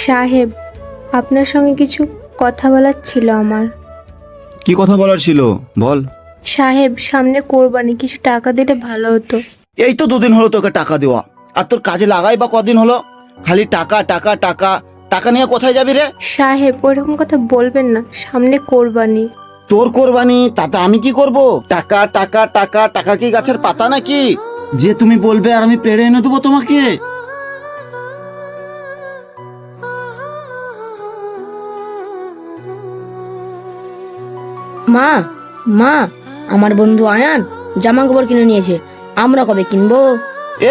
সাহেব, আপনার সঙ্গে কিছু কথা বলার ছিল আমার। কি কথা বলার ছিল বল। সাহেব, সামনে কোরবানি, কিছু টাকা দিলে ভালো হতো। এই তো 2 দিন হলো তোকে টাকা দেওয়া, আর তোর কাজে লাগাই বা কদিন হলো? খালি টাকা টাকা টাকা টাকা নিয়ে কোথায় যাবি রে? সাহেব, ওইরকম কথা বলবেন না, সামনে কোরবানি। তোর কোরবানি, তাতে আমি কি করব? টাকা টাকা টাকা টাকা কি গাছের পাতা নাকি যে তুমি বলবে আর আমি পেড়ে এনে দেবো তোমাকে? মা মা আমার বন্ধু আয়ান জামা কাপড় কিনে নিয়েছে, আমরা কবে কিনবো?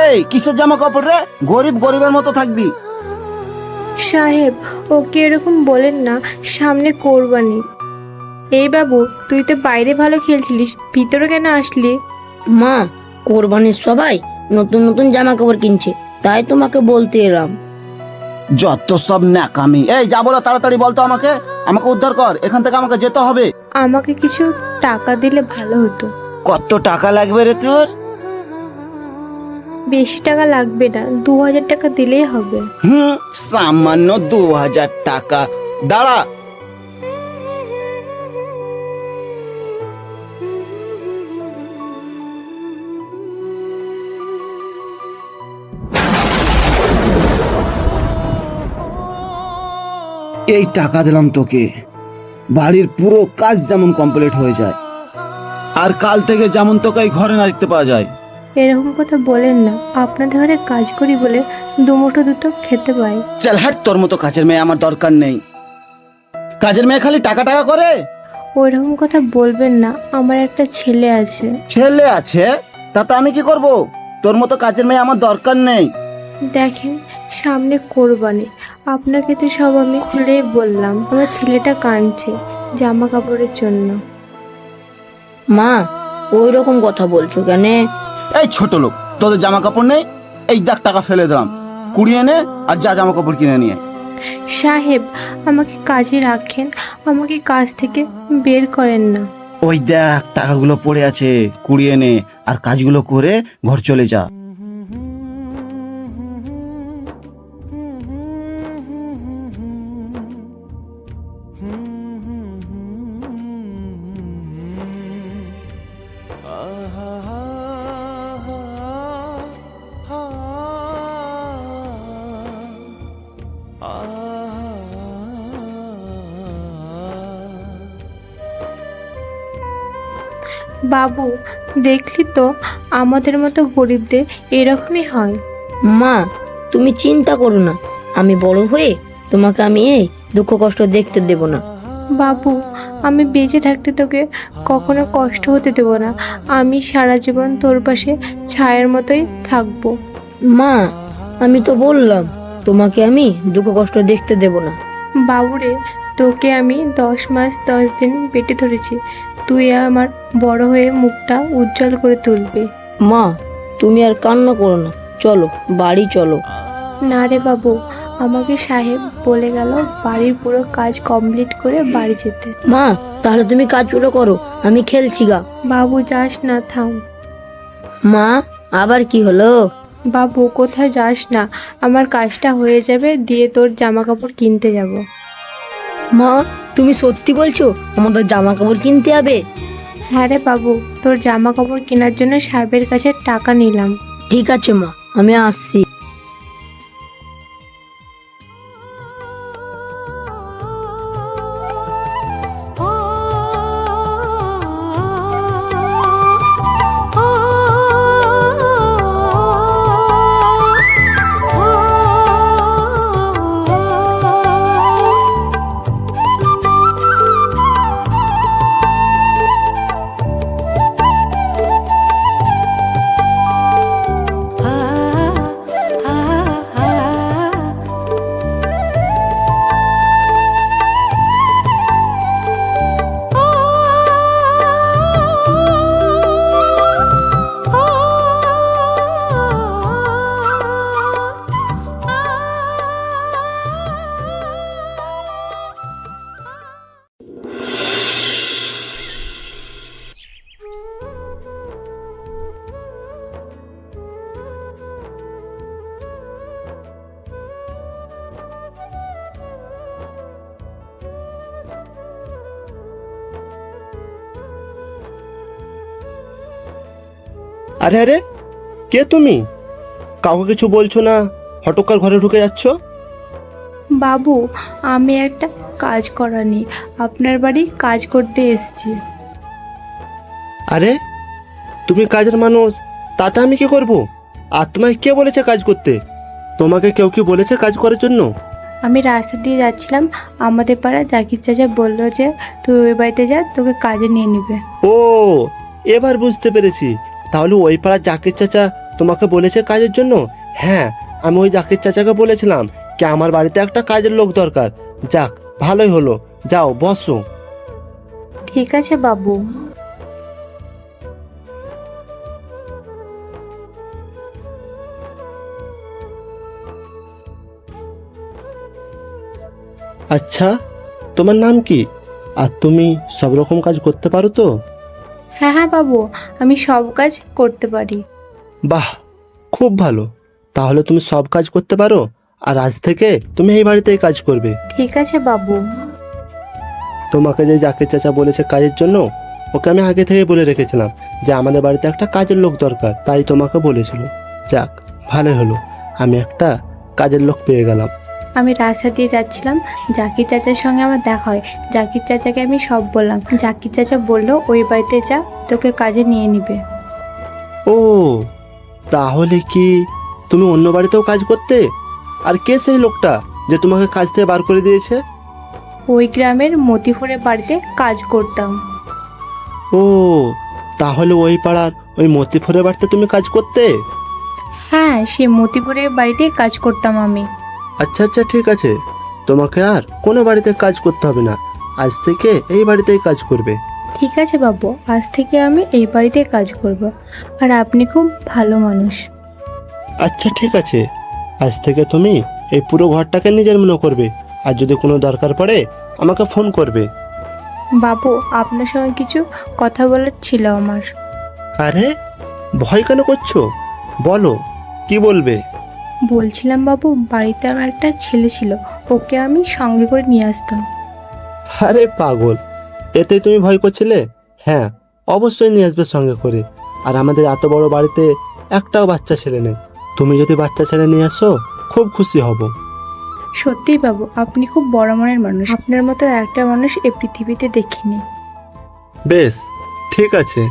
এই কিসের জামা কাপড় রে? গরিব গরিবের মতো থাকবি। সাহেব, ওকে এরকম বলেন না, সামনে কোরবানি। এই বাবু, তুই তো বাইরে ভালো খেলছিলিস, ভিতরে কেন আসলি? মা, কোরবানির সবাই নতুন নতুন জামা কাপড় কিনছে, তাই তোমাকে বলতে এলাম। যত সব ন্যাকামি। এই যা বলো তাড়াতাড়ি বলতো আমাকে, আমাকে উদ্ধার কর, এখান থেকে আমাকে যেতে হবে। আমাকে কিছু টাকা দিলে ভালো হতো। কত টাকা লাগবে রে তোর? বেশি টাকা লাগবে না, 2000 টাকা দিলেই হবে। সামান্য 2000 টাকা? দাঁড়া। এই টাকা দিলাম তোকে, বাড়ির পুরো কাজ যেমন কমপ্লিট হয়ে যায়, আর কাল থেকে যেমন তোকে এই ঘরে না দেখতে পাওয়া যায়। এরকম কথা বলেন না, আপনাদের ঘরে কাজ করি বলে দুমুঠো দুটো খেতে পাই। চল হাট, তোর মতো কাজের মেয়ে আমার দরকার নেই। কাজের মেয়ে খালি টাকা টাকা করে। ওইরকম কথা বলবেন না, আমার একটা ছেলে আছে। ছেলে আছে? তাতে আমি কি করব? তোর মতো কাজের মেয়ে আমার দরকার নেই। দেখেন, সামনে কোরবানি, আপনাকে তো সব আমি খুলেই বললাম। আমার ছেলেটা কাঁদছে জামা কাপড়ের জন্য। মা, ওই রকম কথা বলছো কেন? এই ছোট লোক, তোদের জামা কাপড় নেই? এই দেখ টাকা ফেলে দিলাম, কুড়িয়ে নে আর যা জামা কাপড় কিনে নিয়ে। সাহেব, আমাকে কাজে রাখেন, আমাকে কাজ থেকে বের করেন না। ওই দেখ টাকাগুলো পড়ে আছে, কুড়িয়ে নে আর কাজগুলো করে ঘর চলে যা। বাবু, দেখলি তো, আমাদের মতো গরিবদের এরকমই হয়। মা, তুমি চিন্তা করো না, আমি বড় হয়ে তোমাকে আমি এই দুঃখ কষ্ট দেখতে দেব না। বাবু, আমি বেঁচে থাকতে তোকে কখনো কষ্ট হতে দেব না। আমি সারা জীবন তোর পাশে ছায়ের মতোই থাকবো। মা, আমি তো বললাম তোমাকে আমি দুঃখ কষ্ট দেখতে দেব না। বাবুরে, তোকে আমি 10 মাস 10 দিন পেটে ধরেছি, তুই আমার বড় হয়ে মুখটা উজ্জ্বল করে তুলবে। মা, তুমি আর কান্না করো না, চলো বাড়ি চলো। না রে বাবু, আমাকে সাহেব বলে গেল বাড়ির পুরো কাজ কমপ্লিট করে বাড়ি যেতে। মা, তাহলে তুমি কাজগুলো করো, আমি খেলছি গা। বাবু, যাস না, থাম। মা, আবার কি হলো? বাবু, কোথায় যাস না, আমার কাজটা হয়ে যাবে, দিয়ে তোর জামা কাপড় কিনতে যাব। মা, তুমি সত্যি বলছো আমাদের জামা কাপড় কিনতে হবে? হ্যাঁ রে বাবু, তোর জামা কাপড় কেনার জন্য সাহেবের কাছে টাকা নিলাম। ঠিক আছে মা, আমি আসছি। আরে আরে, কে তুমি? কাউকে কিছু বলছো না, হঠাৎ ঘরে ঢুকে যাচ্ছ? বাবু, আমি একটা কাজ করানি আপনার বাড়ি কাজ করতে এসেছি। আরে, তুমি কাজের মানুষ, তাতে আমি কি করব? আর তোমায় কে বলেছে কাজ করতে? তোমাকে কেউ কি বলেছে কাজ করার জন্য? আমি রাস্তা দিয়ে যাচ্ছিলাম, আমাদের পাড়া জাকির চাচা বললো যে তুই ওই বাড়িতে যা, তোকে কাজে নিয়ে নিবে। ও, এবার বুঝতে পেরেছি। তাহলে ওই পাড়ার জাকির চাচা তোমাকে বলেছে কাজের জন্য? হ্যাঁ, আমি ওই জাকির চাচাকে বলেছিলাম কি আমার বাড়িতে একটা কাজের লোক দরকার। যাক, ভালোই হলো, যাও বসো। ঠিক আছে বাবু। আচ্ছা, তোমার নাম কি? আর তুমি সব রকম কাজ করতে পারো তো? হ্যাঁ হ্যাঁ বাবু, আমি সব কাজ করতে পারি। বাহ, খুব ভালো। তাহলে তুমি সব কাজ করতে পারো, আর আজ থেকে তুমি এই বাড়িতেই কাজ করবে। ঠিক আছে বাবু। তোমাকে যে জাকির চাচা বলেছে কাজের জন্য, ওকে আমি আগে থেকে বলে রেখেছিলাম যে আমাদের বাড়িতে একটা কাজের লোক দরকার, তাই তোমাকে বলেছিল। যাক, ভালোই হলো, আমি একটা কাজের লোক পেয়ে গেলাম। আমি রাস্তা দিয়ে যাচ্ছিলাম, জাকির চাচার সঙ্গে আমার দেখা হয়। জাকির চাচাকে আমি সব বললাম। জাকির চাচা বললো ওই বাড়িতে যা, তোকে কাজে নিয়ে নিবে। ও, তাহলে কি তুমি অন্য বাড়িতেও কাজ করতে? আর কে সেই লোকটা যে তোমাকে কাজ থেকে বার করে দিয়েছে? ওই গ্রামের মতিপুরের বাড়িতে কাজ করতাম। ও, তাহলে ওই পাড়ার ওই মতিপুরের বাড়িতে তুমি কাজ করতে? হ্যাঁ, সে মতিপুরের বাড়িতে কাজ করতাম আমি। আচ্ছা আচ্ছা, ঠিক আছে। তোমাকে আর কোনো বাড়িতে কাজ করতে হবে না, আজ থেকে এই বাড়িতেই কাজ করবে। ঠিক আছে বাবু, আজ থেকে আমি এই বাড়িতে কাজ করব। আর আপনি খুব ভালো মানুষ। আচ্ছা ঠিক আছে, আজ থেকে তুমি এই পুরো ঘরটাকে নিজের মনে করবে, আর যদি কোনো দরকার পড়ে আমাকে ফোন করবে। বাবু, আপনার সঙ্গে কিছু কথা বলার ছিল আমার। আরে, ভয় কেন করছো? বলো, কি বলবে? বলছিলাম বাবু, বাড়িতে আমার একটা ছেলে ছিল, ওকে আমি সঙ্গে করে নিয়ে আসতাম। আরে পাগল, এতেই তুমি ভয় করছিলে? হ্যাঁ, অবশ্যই নিয়ে আসবে সঙ্গে করে। আর আমাদের এত বড় বাড়িতে একটাও বাচ্চা ছেলে নেই, তুমি যদি বাচ্চা ছেলে নিয়ে আসো খুব খুশি হব। সত্যিই বাবু, আপনি খুব বড় মনের মানুষ। আপনার মতো একটা মানুষ এই পৃথিবীতে দেখিনি। বেশ, ঠিক আছে,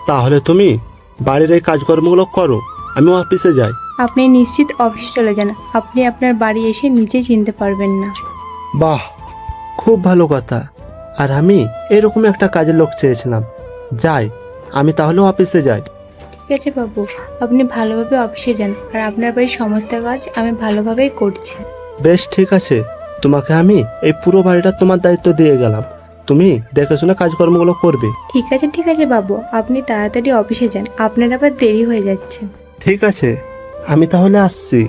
তাহলে তুমি বাড়ির এই কাজকর্মগুলো করো, আমি অফিসে যাই। আপনি নিশ্চিত অফিস চলে যান, আপনি আপনার বাড়ি এসে নিজেই চিনতে পারবেন না। বাহ, খুব ভালো কথা। আর আমি এরকম একটা কাজের লোক চেয়েছিলাম। যাই, আমি তাহলে অফিসে যাই। ঠিক আছে বাবু, আপনি ভালোভাবে অফিসে যান, আর আপনার বাড়ির সমস্ত কাজ আমি ভালোভাবেই করছি। বেশ, ঠিক আছে, তোমাকে আমি এই পুরো বাড়িটা তোমার দায়িত্ব দিয়ে গেলাম, তুমি দেখে শুনে কাজকর্মগুলো করবে। ঠিক আছে বাবু, আপনি তাড়াতাড়ি অফিসে যান, আপনার আবার দেরি হয়ে যাচ্ছে। ঠিক আছে, আমি তাহলে আসছি।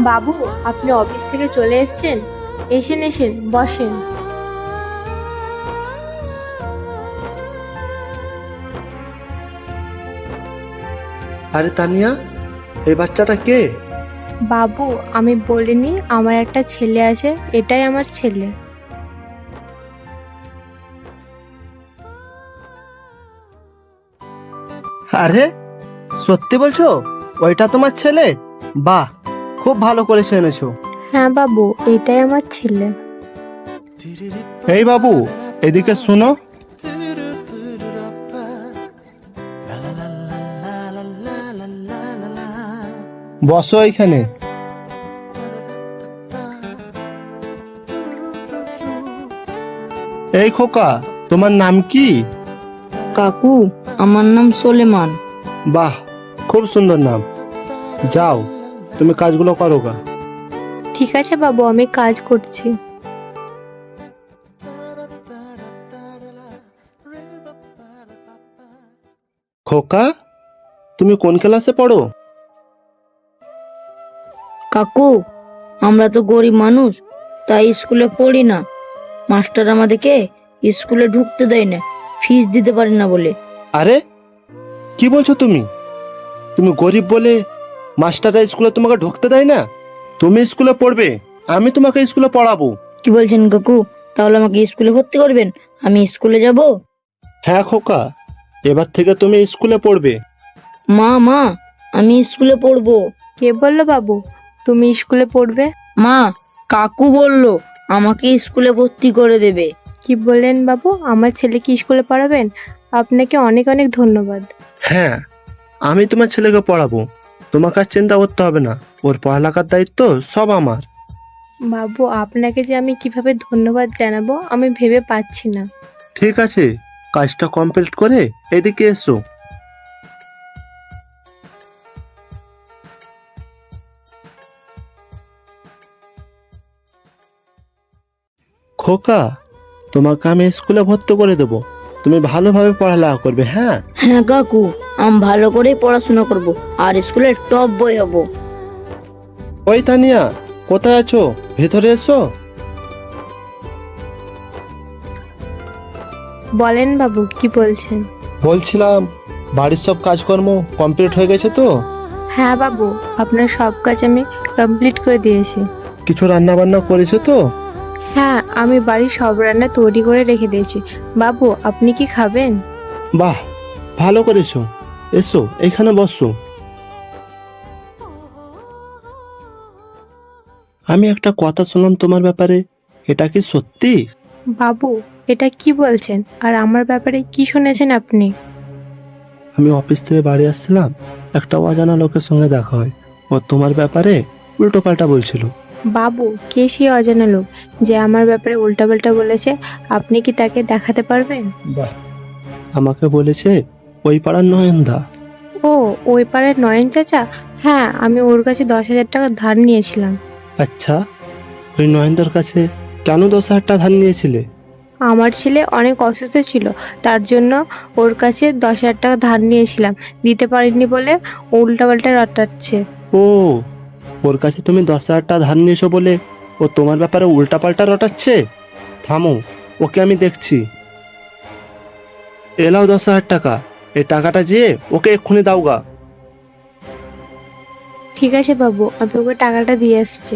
বাবু, আপনি অফিস থেকে চলে এসেছেন? এসেন এসেন, বসেন। আরে তানিয়া, এই বাচ্চাটা কে? বাবু, আমি বলিনি আমার একটা ছেলে আছে, এটাই আমার ছেলে। আরে, সত্যি বলছো ওইটা তোমার ছেলে? বাহ, খুব ভালো করেছো এনেছো। হ্যাঁ বাবু, এটাই আমার ছেলে। এই বাবু, এদিকে শোনো। বসো এইখানে। এই খোকা, তোমার নাম কি? কাকু, আমার নাম সোলেমান। বাহ, খুব সুন্দর নাম। যাও, তুমি কাজগুলো করো গা। ঠিক আছে বাবু, আমি কাজ করছি। খোকা, তুমি কোন ক্লাসে পড়ো? কাকু, আমরা তো গরিব মানুষ, তাই স্কুলে পড়ি না। মাস্টার আমাদেরকে স্কুলে ঢুকতে দেয় না, ফিস দিতে পারি না বলে। আরে কি বলছো তুমি? তুমি গরিব বলে মাস্টাররা স্কুলে তোমাকে ঢুকতে দেয় না? তুমি স্কুলে পড়বে, আমি তোমাকে স্কুলে পড়াবো। কি বলছেন কাকু? তাহলে আমাকে স্কুলে ভর্তি করবেন, আমি স্কুলে যাব? হ্যাঁ খোকা, এবার থেকে তুমি স্কুলে পড়বে। মা মা, আমি স্কুলে পড়বো। কে বললো বাবু তুমি স্কুলে পড়বে? মা, কাকু বললো আমাকে স্কুলে ভর্তি করে দেবে। কি বললেন বাবু, আমার ছেলেকে স্কুলে পড়াবেন? আপনাকে অনেক অনেক ধন্যবাদ। হ্যাঁ, আমি তোমার ছেলেকে পড়াবো, তোমাকে আর চিন্তা করতে হবে না। ওর পড়ালেখার দায়িত্ব সব আমার। বাবু আপনাকে যে আমি কিভাবে ধন্যবাদ জানাবো আমি ভেবে পাচ্ছি না। ঠিক আছে, কাজটা কমপ্লিট করে এদিকে এসো। খোকা, তোমাকে আমি স্কুলে ভর্তি করে দেবো, তুমি ভালোভাবে পড়ালেখা করবে। হ্যাঁ হ্যাঁ কাকু, আমি ভালো করে পড়াশোনা করব আর স্কুলের টপ বয় হব। ওই তানিয়া, কোথায় আছো? ভেতরে এসো। বলেন বাবু কি বলছেন? বলছিলাম, বাড়ির সব কাজকর্ম কমপ্লিট হয়ে গেছে তো? হ্যাঁ বাবু, আপনার সব কাজ আমি কমপ্লিট করে দিয়েছি। কিছু রান্না বান্না করেছো তো? হ্যাঁ, আমি বাড়ির সব রান্না তৈরি করে রেখে দিয়েছি। বাবু আপনি কি খাবেন? বাহ, ভালো করেছো। এসো, এখানে বসো। আমি একটা কথা শুনলাম তোমার ব্যাপারে, এটা কি সত্যি? বাবু এটা কি বলছেন? আর আমার ব্যাপারে কি শুনেছেন আপনি? আমি অফিস থেকে বাড়ি আসছিলাম, একটা অজানা লোকের সঙ্গে দেখা হয়। ও তোমার ব্যাপারে উল্টো পাল্টা বলছিল। বাবু কে সেই অজানা লোক যে আমার ব্যাপারে উল্টাপাল্টা বলেছে? আপনি কি তাকে দেখাতে পারবেন? বাহ, আমাকে বলেছে ওই পাড়ার নয়নদা। ও, ওই পাড়ার নয়ন চাচা? হ্যাঁ, আমি ওর কাছে 10,000 টাকা ধার নিয়েছিলাম। আচ্ছা, ওই নয়নদার কাছে কেন 10,000 টাকা ধার নিয়েছিলে? আমার ছেলে অনেক অসুস্থ ছিল, তার জন্য ওর কাছে 10,000 টাকা ধার নিয়েছিলাম, দিতে পারিনি বলে উল্টাপাল্টা রটাচ্ছে। ও, ওর কাছে তুমি 10,000 টাকা ধার নিয়েছো বলে ও তোমার ব্যাপারে উল্টাপাল্টা রটাচ্ছে? থামো, ওকে আমি দেখছি। এলাও 10,000 টাকা, এই টাকাটা যেয়ে ওকে এক্ষুনি দাওগা। ঠিক আছে বাবু, আমি ওকে টাকাটা দিয়ে আসছি।